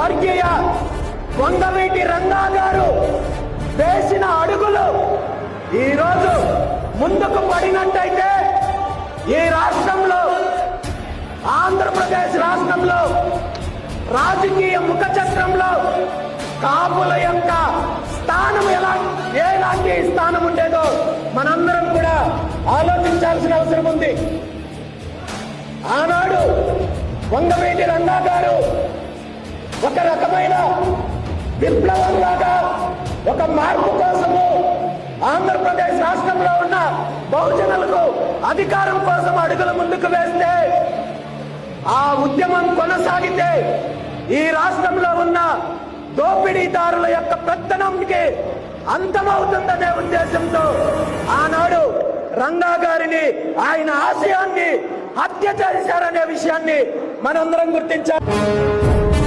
స్వర్గీయ వంగవీటి రంగా గారు వేసిన అడుగులు ఈరోజు ముందుకు పడినట్టయితే ఈ రాష్ట్రంలో, ఆంధ్రప్రదేశ్ రాష్ట్రంలో రాజకీయ ముఖ చక్రంలో కాపుల యొక్క స్థానం ఎలాంటి స్థానం ఉండేదో మనందరం కూడా ఆలోచించాల్సిన అవసరం ఉంది. ఆనాడు వంగవీటి రంగా గారు ఒక రకమైన విప్లవంలాగా, ఒక మార్పు కోసము ఆంధ్రప్రదేశ్ రాష్ట్రంలో ఉన్న బహుజనులకు అధికారం కోసం అడుగులు ముందుకు వేస్తే, ఆ ఉద్యమం కొనసాగితే ఈ రాష్ట్రంలో ఉన్న దోపిడీదారుల యొక్క పెత్తనంకి అంతమవుతుందనే ఉద్దేశంతో ఆనాడు రంగా గారిని, ఆయన ఆశయాన్ని హత్య చేశారనే విషయాన్ని మనందరం గుర్తించాలి.